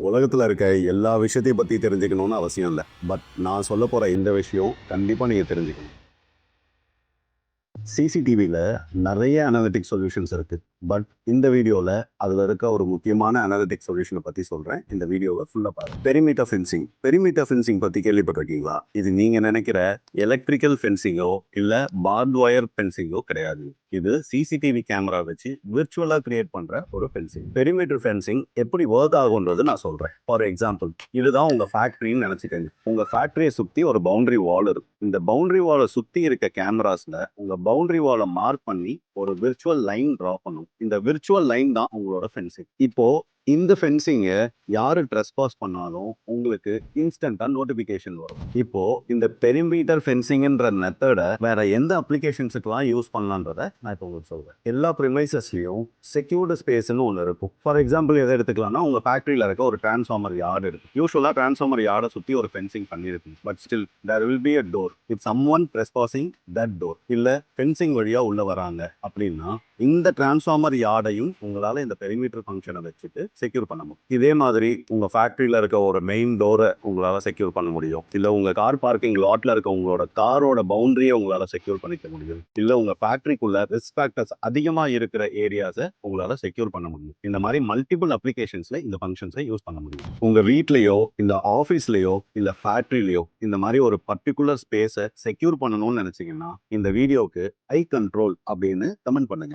உலகத்துல இருக்க எல்லா விஷயத்தையும் பத்தி தெரிஞ்சுக்கணும்னு அவசியம் இல்லை. பட் நான் சொல்ல போற இந்த விஷயம் கண்டிப்பா நீங்க தெரிஞ்சுக்கணும். சிசிடிவில நிறைய அனலிட்டிக் சொல்யூஷன்ஸ் இருக்கு. பட் இந்த வீடியோல அதுல இருக்க ஒரு முக்கியமான அனலிட்டிக் சொல்யூஷனை பத்தி சொல்றேன். இந்த வீடியோவை ஃபுல்லா பாருங்க. Perimeter fencing. பெரிமீட்டர் ஃபென்சிங் பத்தி கேள்விப்பட்டிருக்கீங்களா? இது நீங்க நினைக்கிற எலக்ட்ரிக்கல் ஃபென்சிங்கோ இல்ல பார்ட் ஒயர் ஃபென்சிங்கோ கிடையாது. இது சிசிடிவி கேமரா வச்சு விர்ச்சுவலா கிரியேட் பண்ற ஒரு ஃபென்சிங். பெரிமீட்டர் ஃபென்சிங் எப்படி ஒர்க் ஆகுன்றது நான் சொல்றேன். ஃபார் எக்ஸாம்பிள், இதுதான் உங்க ஃபேக்டரின்னு நினைச்சுக்கோங்க. உங்க ஃபேக்டரியை சுத்தி ஒரு பவுண்டரி வால் இருக்கும். இந்த பவுண்டரி வாலை சுத்தி இருக்க கேமராஸ்ல உங்க பவுண்டரி வாலை மார்க் பண்ணி ஒரு விர்ச்சுவல் லைன் டிரா பண்ணும். இந்த விர்ச்சுவல் லைன் தான் உங்களோட ஃபென்சிங். இப்போ இந்த ஃபென்சிங்கை யாரு ட்ரெஸ்பாஸ் பண்ணாலும் உங்களுக்கு இன்ஸ்டன்டா நோட்டிபிகேஷன் வரும். இப்போ இந்த பெரிமீட்டர் ஃபென்சிங்ன்ற மெத்தடை வேற எந்த அப்ளிகேஷன்ஸுக்கெல்லாம் யூஸ் பண்ணலான்றத நான் இப்போ உங்களுக்கு சொல்றேன். எல்லா ப்ரிமைசஸ்லயும் செக்யூர்டு ஸ்பேஸ்னு ஒன்று இருக்கும். ஃபார் எக்ஸாம்பிள் எதை எடுத்துக்கலாம்னா, உங்க ஃபேக்டரியில இருக்க ஒரு டிரான்ஸ்ஃபார்மர் யார்டு இருக்கு. யூஸ்வலா டிரான்ஸ்ஃபார்மர் யார்டை சுத்தி ஒரு ஃபென்சிங் பண்ணிருக்கு. But still there will be a door. If someone trespassing that door, இல்ல ஃபென்சிங் வழியா உள்ள வராங்க அப்படின்னா இந்த டிரான்ஸ்ஃபார்மர் யார்டையும் உங்களால இந்த பெரிமீட்டர் ஃபங்க்ஷனை வச்சுட்டு செக்யூர் பண்ண முடியும். இதே மாதிரி உங்க ஃபேக்டரியில இருக்க ஒரு மெயின் டோரை உங்களால செக்யூர் பண்ண முடியும். இல்ல உங்க கார் பார்க்கிங் லாட்ல இருக்க உங்களோட காரோட பவுண்டரியை உங்களால செக்யூர் பண்ணிக்க முடியும். இல்ல உங்க ஃபேக்டரிக்குள்ள ரிஸ்க் ஃபேக்டர்ஸ் அதிகமா இருக்கிற ஏரியாஸை உங்களால செக்யூர் பண்ண முடியும். இந்த மாதிரி மல்டிபிள் அப்ளிகேஷன்ஸ்ல இந்த ஃபங்க்ஷன்ஸை யூஸ் பண்ண முடியும். உங்க வீட்லயோ இல்ல ஆஃபீஸ்லயோ இல்ல ஃபேக்டரியிலயோ இந்த மாதிரி ஒரு பர்டிகுலர் ஸ்பேஸை செக்யூர் பண்ணணும்னு நினைச்சீங்கன்னா இந்த வீடியோக்கு ஐ கண்ட்ரோல் அப்படின்னு கமெண்ட் பண்ணுங்க.